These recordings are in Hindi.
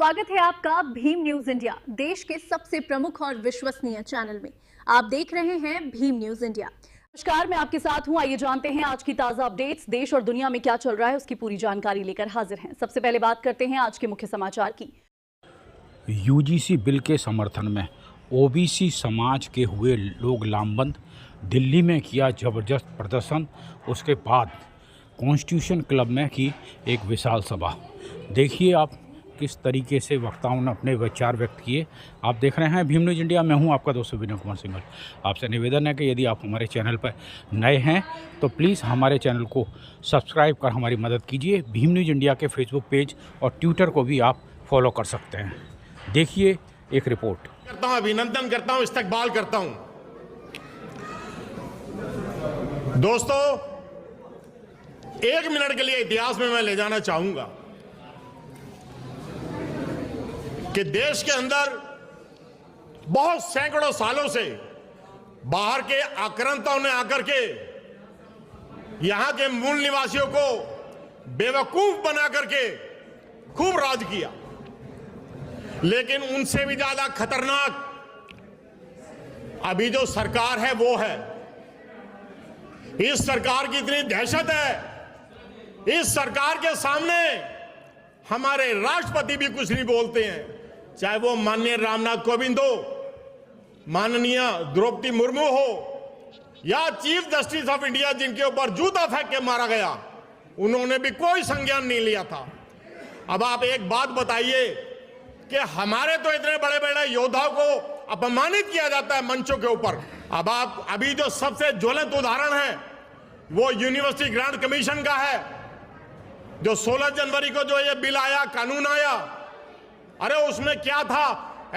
स्वागत है आपका भीम न्यूज इंडिया, देश के सबसे प्रमुख और विश्वसनीय चैनल में। आप देख रहे हैं भीम न्यूज इंडिया। नमस्कार, मैं आपके साथ हूं। आइए जानते हैं आज की ताजा अपडेट्स। देश और दुनिया में क्या चल रहा है उसकी पूरी जानकारी लेकर हाजिर हैं। सबसे पहले बात करते हैं आज के मुख्य समाचार की। यूजीसी बिल के समर्थन में ओबीसी समाज के हुए लोग लामबंद। दिल्ली में किया जबरदस्त प्रदर्शन। उसके बाद कॉन्स्टिट्यूशन क्लब में की एक विशाल सभा। देखिए आप किस तरीके से वक्ताओं ने अपने विचार व्यक्त किए। आप देख रहे हैं भीम न्यूज इंडिया। मैं हूं आपका दोस्त विनय कुमार सिंघल। आपसे निवेदन है कि यदि आप हमारे चैनल पर नए हैं तो प्लीज़ हमारे चैनल को सब्सक्राइब कर हमारी मदद कीजिए। भीम न्यूज इंडिया के फेसबुक पेज और ट्विटर को भी आप फॉलो कर सकते हैं। देखिए एक रिपोर्ट। करता हूं, अभिनंदन करता हूं, इस्तकबाल करता हूं। दोस्तों, एक मिनट के लिए इतिहास में मैं ले जाना चाहूंगा कि देश के अंदर बहुत सैकड़ों सालों से बाहर के आक्रांताओं ने आकर के यहां के मूल निवासियों को बेवकूफ बना करके खूब राज किया। लेकिन उनसे भी ज्यादा खतरनाक अभी जो सरकार है वो है। इस सरकार की इतनी दहशत है, इस सरकार के सामने हमारे राष्ट्रपति भी कुछ नहीं बोलते हैं, चाहे वो माननीय रामनाथ कोविंद हो, माननीय द्रौपदी मुर्मू हो या चीफ जस्टिस ऑफ इंडिया जिनके ऊपर जूता फेंक के मारा गया, उन्होंने भी कोई संज्ञान नहीं लिया था। अब आप एक बात बताइए कि हमारे तो इतने बड़े बड़े योद्धाओं को अपमानित किया जाता है मंचों के ऊपर। अब आप अभी जो सबसे ज्वलंत उदाहरण है वो यूनिवर्सिटी ग्रांट कमीशन का है, जो 16 जनवरी को जो ये बिल आया, कानून आया। अरे उसमें क्या था,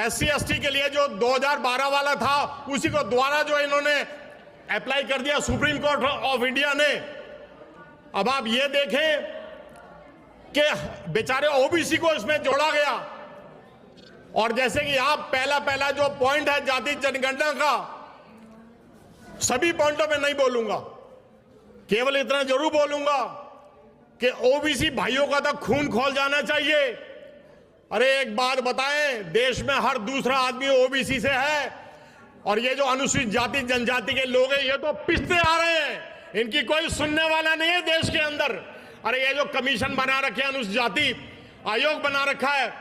SC ST के लिए जो 2012 वाला था उसी को दोबारा जो इन्होंने अप्लाई कर दिया सुप्रीम कोर्ट ऑफ इंडिया ने। अब आप ये देखें कि बेचारे ओबीसी को इसमें जोड़ा गया। और जैसे कि आप पहला जो पॉइंट है जाति जनगणना का, सभी पॉइंटों में नहीं बोलूंगा, केवल इतना जरूर बोलूंगा कि ओबीसी भाइयों का तो खून खोल जाना चाहिए। अरे एक बात बताएं, देश में हर दूसरा आदमी ओबीसी से है और ये जो अनुसूचित जाति जनजाति के लोग हैं ये तो पिसते आ रहे हैं, इनकी कोई सुनने वाला नहीं है देश के अंदर। अरे ये जो कमीशन बना रखे, अनुसूचित जाति आयोग बना रखा है,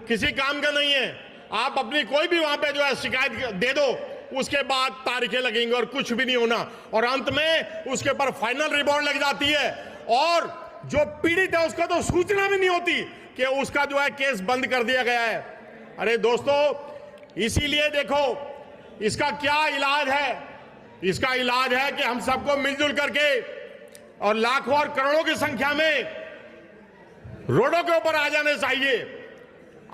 किसी काम का नहीं है। आप अपनी कोई भी वहां पे जो है शिकायत दे दो, उसके बाद तारीखें लगेंगी और कुछ भी नहीं होना, और अंत में उसके ऊपर फाइनल रिपोर्ट लग जाती है और जो पीड़ित है उसको तो सूचना भी नहीं होती कि उसका जो है केस बंद कर दिया गया है। अरे दोस्तों, इसीलिए देखो इसका क्या इलाज है। इसका इलाज है कि हम सबको मिलजुल करके और लाखों और करोड़ों की संख्या में रोडों के ऊपर आ जाने चाहिए।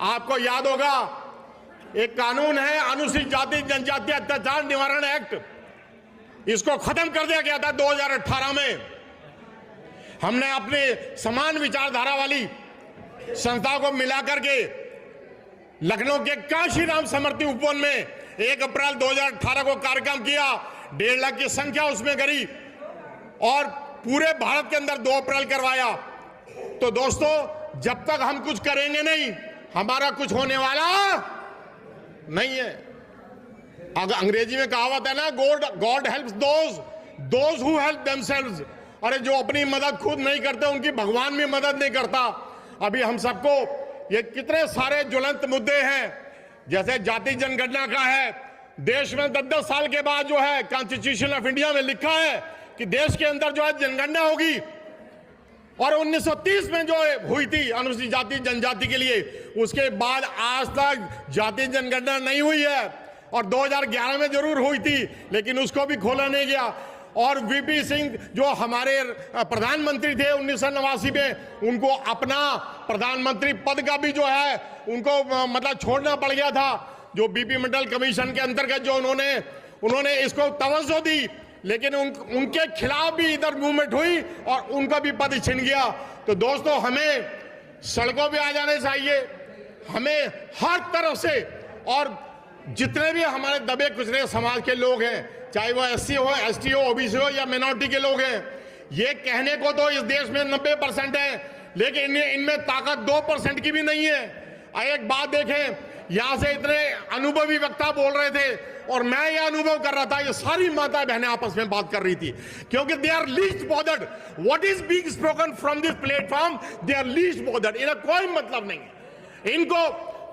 आपको याद होगा एक कानून है अनुसूचित जाति जनजाति अत्याचार निवारण एक्ट, इसको खत्म कर दिया गया था 2018 में। हमने अपने समान विचारधारा वाली संस्थाओं को मिलाकर के लखनऊ के काशीराम समृति उपवन में 1 अप्रैल 2018 को कार्यक्रम किया। 1.5 लाख की संख्या उसमें करी और पूरे भारत के अंदर 2 अप्रैल करवाया। तो दोस्तों, जब तक हम कुछ करेंगे नहीं, हमारा कुछ होने वाला नहीं है। अगर अंग्रेजी में कहावत है ना, God helps those who help themselves. अरे जो अपनी मदद खुद नहीं करते उनकी भगवान भी मदद नहीं करता। अभी हम सबको ये कितने सारे ज्वलंत मुद्दे हैं, जैसे जाति जनगणना का है। देश में 10-10 साल के बाद जो है कॉन्स्टिट्यूशन ऑफ इंडिया में लिखा है कि देश के अंदर जो है जनगणना होगी, और 1930 में जो हुई थी अनुसूचित जाति जनजाति के लिए, उसके बाद आज तक जाति जनगणना नहीं हुई है। और 2011 में जरूर हुई थी लेकिन उसको भी खोला नहीं गया। और वीपी सिंह जो हमारे प्रधानमंत्री थे 1989 में, उनको अपना प्रधानमंत्री पद का भी जो है उनको मतलब छोड़ना पड़ गया था। जो बीपी मंडल कमीशन के अंतर्गत जो उन्होंने इसको तवज्जो दी, लेकिन उनके खिलाफ भी इधर मूवमेंट हुई और उनका भी पद छिन गया। तो दोस्तों, हमें सड़कों पे आ जाने चाहिए, हमें हर तरफ से, और जितने भी हमारे दबे कुचले समाज के लोग हैं, चाहे वो SC हो, ST हो, OBC हो या मिनोरिटी के लोग हैं, ये कहने को तो इस देश में 90% है, लेकिन इनमें ताकत 2% की भी नहीं है। एक बात देखें, यहां से इतने अनुभवी वक्ता बोल रहे थे और मैं ये अनुभव कर रहा था, ये सारी माता बहनें आपस में बात कर रही थी, क्योंकि they are least bothered what is being spoken from this platform, they are least bothered, इन्हें कोई मतलब नहीं है। इनको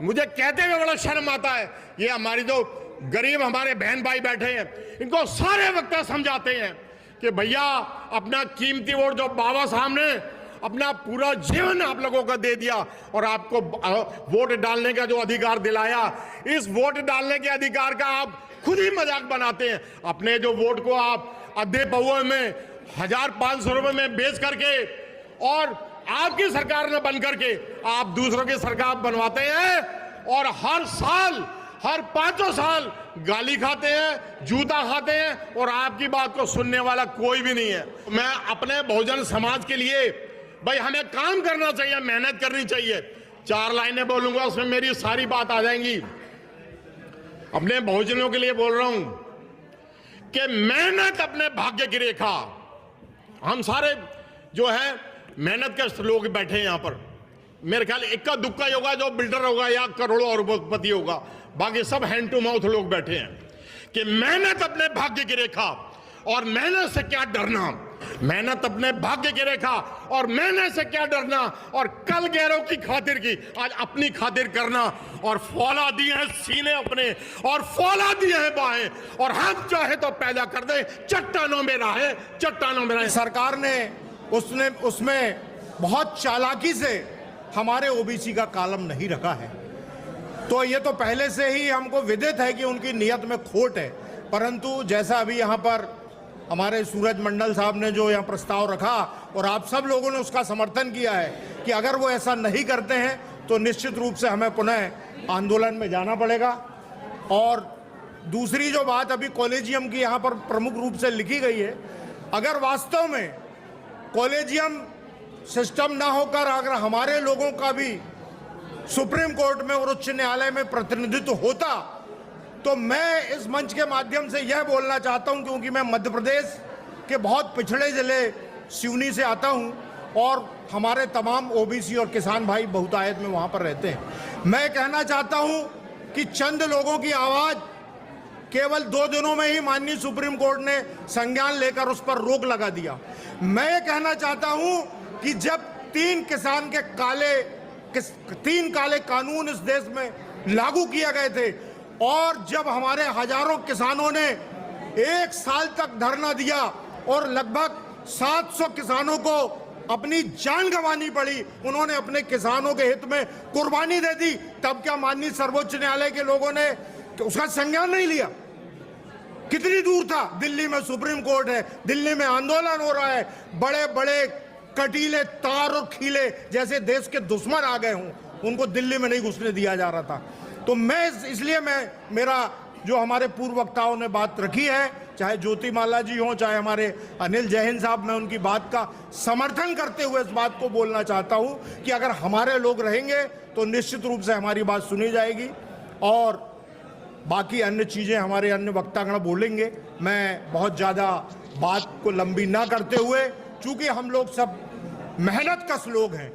मुझे कहते हुए बड़ा शर्म आता है, ये हमारी जो गरीब हमारे बहन भाई बैठे हैं, इनको सारे वक्ता समझाते हैं कि भैया अपना कीमती वोट जो बाबा साहब ने अपना पूरा जीवन आप लोगों को दे दिया और आपको वोट डालने का जो अधिकार दिलाया, इस वोट डालने के अधिकार का आप खुद ही मजाक बनाते हैं। अपने जो वोट को आप आधे पौवे में 1500 रुपए में बेच करके और आपकी सरकार ने बन करके आप दूसरों की सरकार बनवाते हैं और हर साल, हर 5 साल गाली खाते हैं, जूता खाते हैं और आपकी बात को सुनने वाला कोई भी नहीं है। मैं अपने बहुजन समाज के लिए, भाई हमें काम करना चाहिए, मेहनत करनी चाहिए। 4 लाइनें बोलूंगा, उसमें मेरी सारी बात आ जाएंगी। अपने बहुजनों के लिए बोल रहा हूं कि मेहनत अपने भाग्य की रेखा। हम सारे जो है मेहनत के लोग बैठे हैं यहां पर, मेरे ख्याल इक्का दुक्का ही होगा जो बिल्डर होगा या करोड़ों अरबपति होगा, बाकी सब हैंड टू माउथ लोग बैठे हैं। कि मेहनत अपने भाग्य की रेखा और मेहनत से क्या डरना, मेहनत अपने भाग्य की रेखा और मेहनत से क्या डरना, और कल गैरों की खातिर की आज अपनी खातिर करना, और फौला दिए हैं सीने अपने और फौला दिए हैं बाहें, और हम चाहे तो पैदा कर दे चट्टानों में राहें, चट्टानों में राहें। सरकार ने उसमें बहुत चालाकी से हमारे ओबीसी का कॉलम नहीं रखा है, तो ये तो पहले से ही हमको विदित है कि उनकी नीयत में खोट है। परंतु जैसा अभी यहाँ पर हमारे सूरज मंडल साहब ने जो यहाँ प्रस्ताव रखा और आप सब लोगों ने उसका समर्थन किया है कि अगर वो ऐसा नहीं करते हैं तो निश्चित रूप से हमें पुनः आंदोलन में जाना पड़ेगा। और दूसरी जो बात अभी कॉलेजियम की यहाँ पर प्रमुख रूप से लिखी गई है, अगर वास्तव में कॉलेजियम सिस्टम ना होकर अगर हमारे लोगों का भी सुप्रीम कोर्ट में और उच्च न्यायालय में प्रतिनिधित्व होता, तो मैं इस मंच के माध्यम से यह बोलना चाहता हूं, क्योंकि मैं मध्य प्रदेश के बहुत पिछड़े जिले सिवनी से आता हूं और हमारे तमाम ओबीसी और किसान भाई बहुतायत में वहां पर रहते हैं। मैं कहना चाहता हूं कि चंद लोगों की आवाज केवल 2 दिनों में ही माननीय सुप्रीम कोर्ट ने संज्ञान लेकर उस पर रोक लगा दिया। मैं ये कहना चाहता हूं कि जब 3 काले कानून इस देश में लागू किए गए थे और जब हमारे हजारों किसानों ने 1 साल तक धरना दिया और लगभग 700 किसानों को अपनी जान गंवानी पड़ी, उन्होंने अपने किसानों के हित में कुर्बानी दे दी, तब क्या माननीय सर्वोच्च न्यायालय के लोगों ने उसका संज्ञान नहीं लिया? कितनी दूर था? दिल्ली में सुप्रीम कोर्ट है, दिल्ली में आंदोलन हो रहा है, बड़े बड़े कटीले तार और खीले जैसे देश के दुश्मन आ गए हों, उनको दिल्ली में नहीं घुसने दिया जा रहा था। तो मैं इसलिए मेरा जो हमारे पूर्व वक्ताओं ने बात रखी है, चाहे ज्योतिमाला जी हों, चाहे हमारे अनिल जैन साहब, मैं उनकी बात का समर्थन करते हुए इस बात को बोलना चाहता हूं कि अगर हमारे लोग रहेंगे तो निश्चित रूप से हमारी बात सुनी जाएगी और बाकी अन्य चीज़ें हमारे अन्य वक्तागण बोलेंगे। मैं बहुत ज़्यादा बात को लंबी ना करते हुए, चूँकि हम लोग सब मेहनत कश लोग हैं,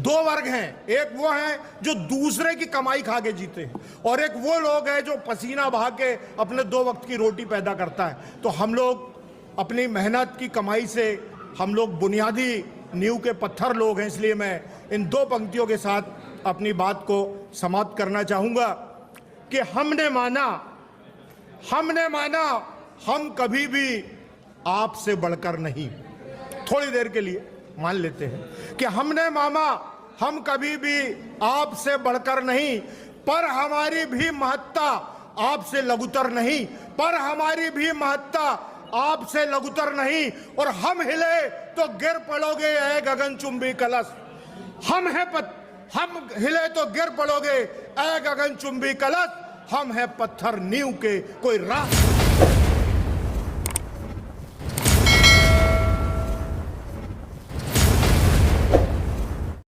2 वर्ग हैं, एक वो हैं जो दूसरे की कमाई खा के जीते हैं और एक वो लोग हैं जो पसीना बहा के अपने 2 वक्त की रोटी पैदा करता है। तो हम लोग अपनी मेहनत की कमाई से हम लोग बुनियादी नींव के पत्थर लोग हैं, इसलिए मैं इन 2 पंक्तियों के साथ अपनी बात को समाप्त करना चाहूँगा कि हमने माना हम कभी भी आपसे बढ़कर नहीं। थोड़ी देर के लिए मान लेते हैं कि हमने माना हम कभी भी आपसे बढ़कर नहीं, पर हमारी भी महत्ता आपसे लघुतर नहीं, पर हमारी भी महत्ता आपसे लघुतर नहीं, और हम हिले तो गिर पड़ोगे ऐ गगनचुंबी कलश। हम हिले तो गिर पड़ोगे ऐ गगनचुंबी कलश, हम है पत्थर नींव के कोई राह